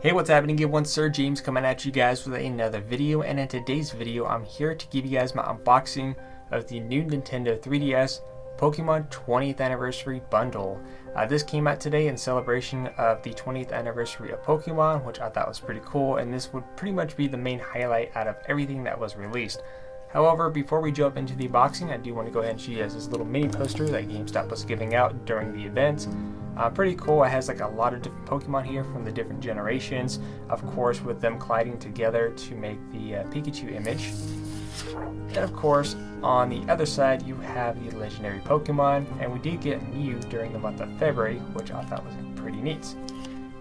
Hey, what's happening? Good one, Sir James coming at you guys with another video, and in today's video I'm here to give you guys my unboxing of the new Nintendo 3DS Pokemon 20th Anniversary Bundle. This came out today in celebration of the 20th anniversary of Pokemon, which I thought was pretty cool, and this would pretty much be the main highlight out of everything that was released. However, before we jump into the unboxing, I do want to go ahead and show you guys this little mini poster that GameStop was giving out during the event. Pretty cool. It has like a lot of different Pokemon here from the different generations, of course with them colliding together to make the Pikachu image. And of course, on the other side you have the legendary Pokemon, and we did get Mew during the month of February, which I thought was pretty neat.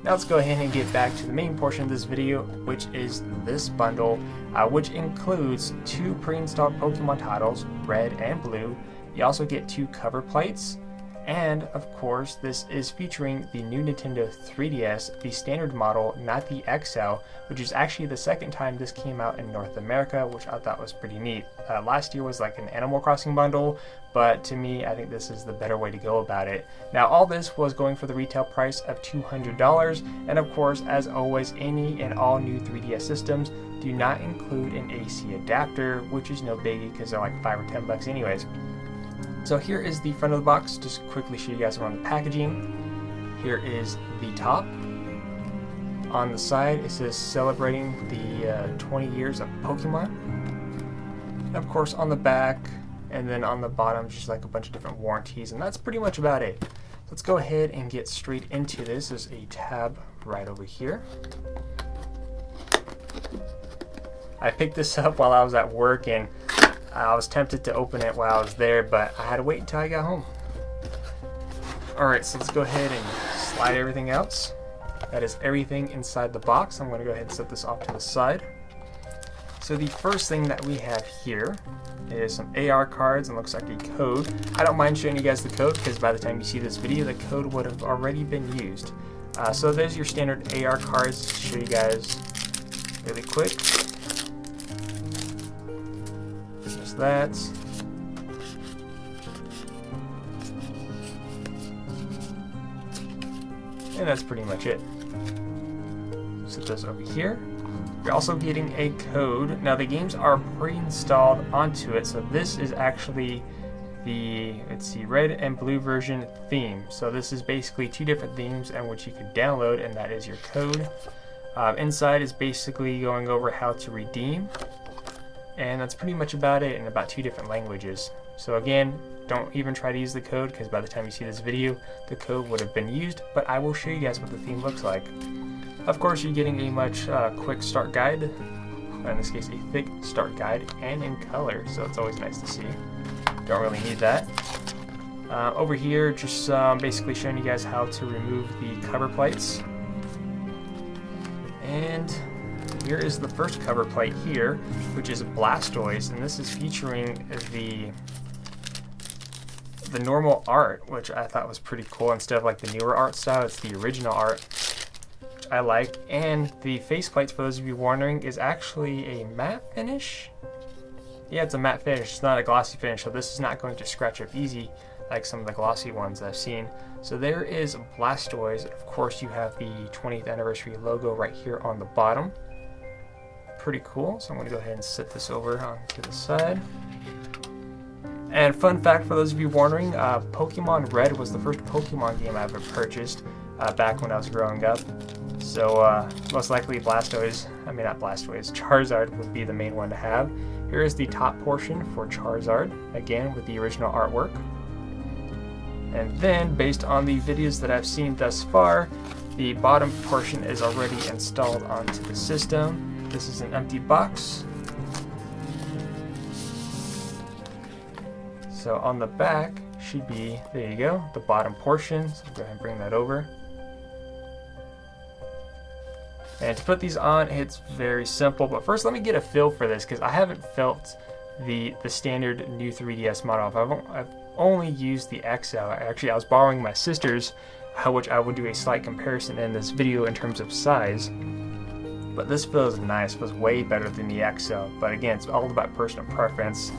Now let's go ahead and get back to the main portion of this video, which is this bundle, which includes 2 pre-installed Pokemon titles, Red and Blue. You also get 2 cover plates, and of course this is featuring the new Nintendo 3DS, the standard model, not the XL, which is actually the second time this came out in North America, which I thought was pretty neat. Last year was like an Animal Crossing bundle, but to me I think this is the better way to go about it. Now all this was going for the retail price of $200, and of course, as always, any and all new 3DS systems do not include an AC adapter, which is no biggie because they're like $5 or $10 anyways. So here is the front of the box. Just quickly show you guys around the packaging. Here is the top. On the side it says celebrating the 20 years of Pokemon. And of course on the back, and then on the bottom just like a bunch of different warranties, and that's pretty much about it. Let's go ahead and get straight into this. There's a tab right over here. I picked this up while I was at work, and I was tempted to open it while I was there, but I had to wait until I got home. Alright, so let's go ahead and slide everything out. That is everything inside the box. I'm going to go ahead and set this off to the side. So the first thing that we have here is some AR cards, and looks like a code. I don't mind showing you guys the code because by the time you see this video the code would have already been used. So there's your standard AR cards. To show you guys really quick. That, and that's pretty much it. Set this over here. You're also getting a code. Now the games are pre-installed onto it, so this is actually the, let's see, red and blue version theme. So this is basically 2 different themes and which you can download, and that is your code. Inside is basically going over how to redeem. And that's pretty much about it, in about 2 different languages. So again, don't even try to use the code because by the time you see this video the code would have been used, but I will show you guys what the theme looks like. Of course you're getting a much quick start guide, in this case a thick start guide, and in color, so it's always nice to see. Don't really need that. Over here just basically showing you guys how to remove the cover plates. And here is the first cover plate here, which is Blastoise, and this is featuring the normal art, which I thought was pretty cool. Instead of like the newer art style, it's the original art, which I like. And the faceplates, for those of you wondering, is actually a matte finish. Yeah, it's a matte finish. It's not a glossy finish, so this is not going to scratch up easy like some of the glossy ones I've seen. So there is Blastoise. Of course, you have the 20th anniversary logo right here on the bottom. Pretty cool. So I'm going to go ahead and set this over onto the side. And fun fact for those of you wondering, Pokemon Red was the first Pokemon game I ever purchased back when I was growing up. So most likely Charizard would be the main one to have. Here is the top portion for Charizard, again with the original artwork. And then based on the videos that I've seen thus far, the bottom portion is already installed onto the system. This is an empty box. So on the back should be, there you go, the bottom portion. So go ahead and bring that over. And to put these on, it's very simple. But first let me get a feel for this, because I haven't felt the standard new 3DS model. I've only used the XL. Actually, I was borrowing my sister's, which I will do a slight comparison in this video in terms of size. But this feels nice, feels way better than the XL. But again, it's all about personal preference.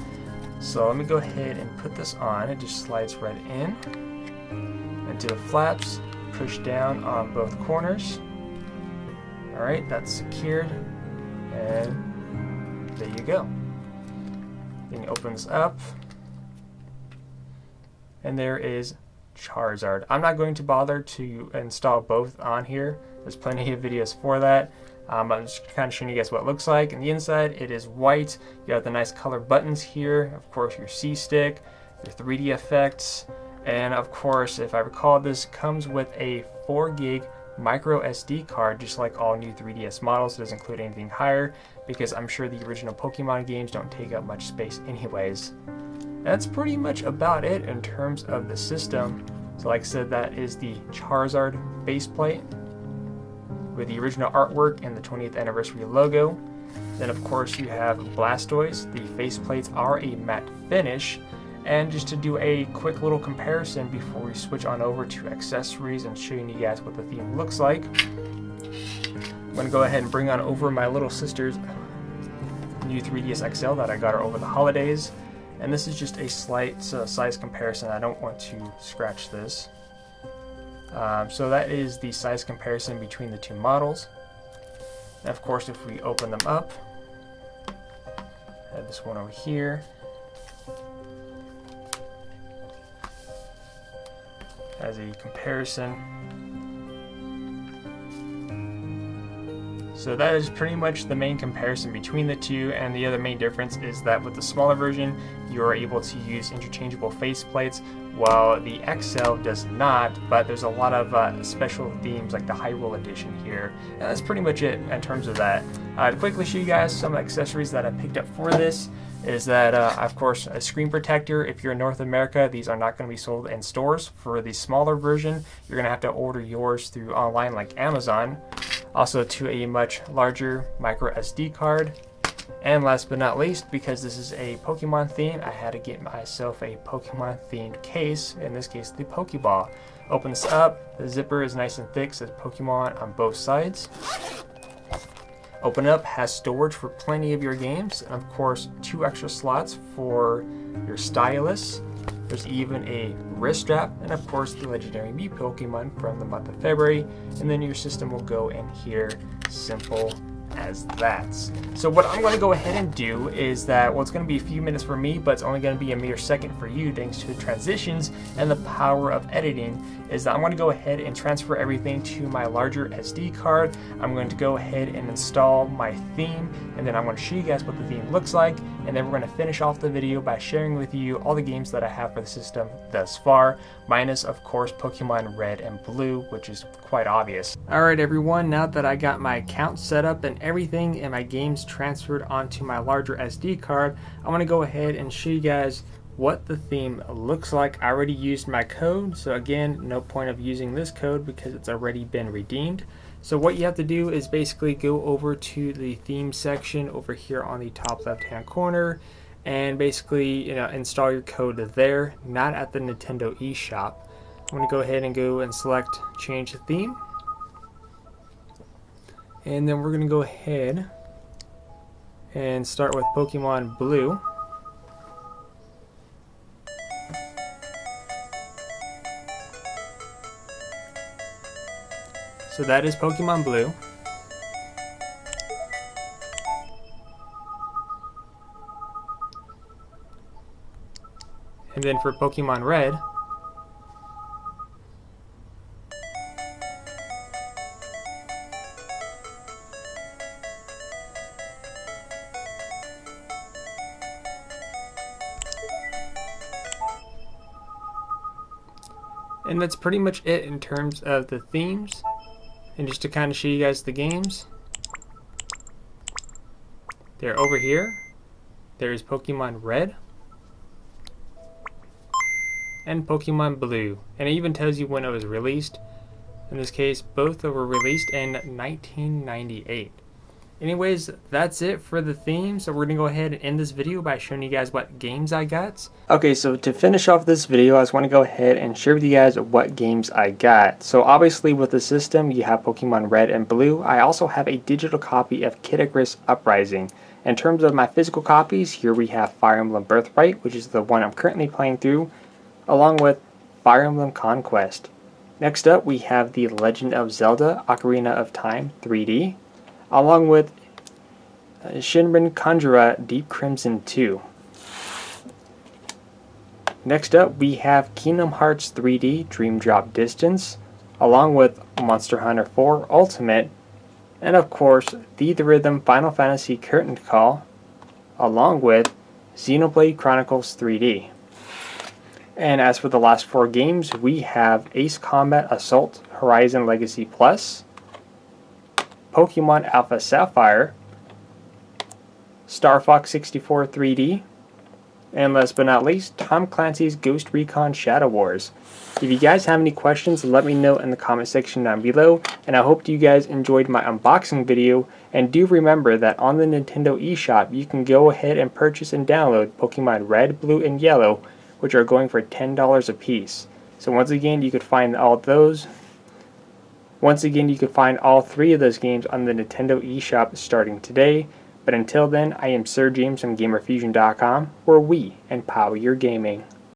So let me go ahead and put this on. It just slides right in. And do the flaps, push down on both corners. Alright, that's secured. And there you go. Then it opens up. And there is Charizard. I'm not going to bother to install both on here. There's plenty of videos for that. I'm just kind of showing you guys what it looks like. On the inside, it is white. You got the nice color buttons here. Of course, your C-stick, your 3D effects, and of course, if I recall, this comes with a 4 gig micro SD card, just like all new 3DS models. It doesn't include anything higher because I'm sure the original Pokemon games don't take up much space anyways. That's pretty much about it in terms of the system. So like I said, that is the Charizard faceplate with the original artwork and the 20th anniversary logo. Then of course you have Blastoise. The faceplates are a matte finish. And just to do a quick little comparison before we switch on over to accessories and showing you guys what the theme looks like, I'm going to go ahead and bring on over my little sister's new 3DS XL that I got her over the holidays. And this is just a slight size comparison. I don't want to scratch this. So that is the size comparison between the two models. And of course, if we open them up, I have this one over here. As a comparison. So that is pretty much the main comparison between the two, and the other main difference is that with the smaller version you are able to use interchangeable faceplates while the XL does not, but there's a lot of special themes like the Hyrule edition here, and that's pretty much it in terms of that. To quickly show you guys some accessories that I picked up for this is that of course a screen protector. If you're in North America, these are not going to be sold in stores. For the smaller version, you're going to have to order yours through online like Amazon. Also to a much larger micro SD card. And last but not least, because this is a Pokemon theme, I had to get myself a Pokemon themed case, in this case the Pokeball. Opens up, the zipper is nice and thick, says Pokemon on both sides. Open up, has storage for plenty of your games, and of course 2 extra slots for your stylus. There's even a wrist strap, and of course the legendary Mew Pokemon from the month of February, and then your system will go in here, simple as that. So what I'm going to go ahead and do is that, well, it's going to be a few minutes for me, but it's only going to be a mere second for you thanks to the transitions and the power of editing, is that I'm going to go ahead and transfer everything to my larger SD card. I'm going to go ahead and install my theme, and then I'm going to show you guys what the theme looks like, and then we're going to finish off the video by sharing with you all the games that I have for the system thus far, minus of course Pokemon Red and Blue, which is quite obvious. Alright everyone, now that I got my account set up and everything and my games transferred onto my larger SD card, I want to go ahead and show you guys what the theme looks like. I already used my code, so again, no point of using this code because it's already been redeemed. So what you have to do is basically go over to the theme section over here on the top left hand corner and basically install your code there, not at the Nintendo eShop. I'm going to go ahead and go and select change the theme, and then we're going to go ahead and start with Pokemon Blue. So that is Pokemon Blue. And then for Pokemon Red, and that's pretty much it in terms of the themes. And just to kind of show you guys the games, they're over here. There's Pokemon Red and Pokemon Blue, and it even tells you when it was released. In this case, both were released in 1998. Anyways, that's it for the theme. So we're gonna go ahead and end this video by showing you guys what games I got. Okay, so to finish off this video, I just want to go ahead and share with you guys what games I got. So obviously with the system, you have Pokemon Red and Blue. I also have a digital copy of Kid Icarus Uprising. In terms of my physical copies, here we have Fire Emblem Birthright, which is the one I'm currently playing through, along with Fire Emblem Conquest. Next up, we have The Legend of Zelda Ocarina of Time 3D. along with Shinrin Conjura Deep Crimson 2. Next up, we have Kingdom Hearts 3D Dream Drop Distance, along with Monster Hunter 4 Ultimate, and of course, The Rhythm Final Fantasy Curtain Call, along with Xenoblade Chronicles 3D. And as for the last 4 games, we have Ace Combat Assault Horizon Legacy Plus, Pokemon Alpha Sapphire, Star Fox 64 3D, and last but not least, Tom Clancy's Ghost Recon Shadow Wars. If you guys have any questions, let me know in the comment section down below, and I hope you guys enjoyed my unboxing video, and do remember that on the Nintendo eShop, you can go ahead and purchase and download Pokemon Red, Blue, and Yellow, which are going for $10 a piece. So once again, you could find all those. Once again, you could find all 3 of those games on the Nintendo eShop starting today. But until then, I am Sir James from Gamerfuzion.com, where we empower your gaming.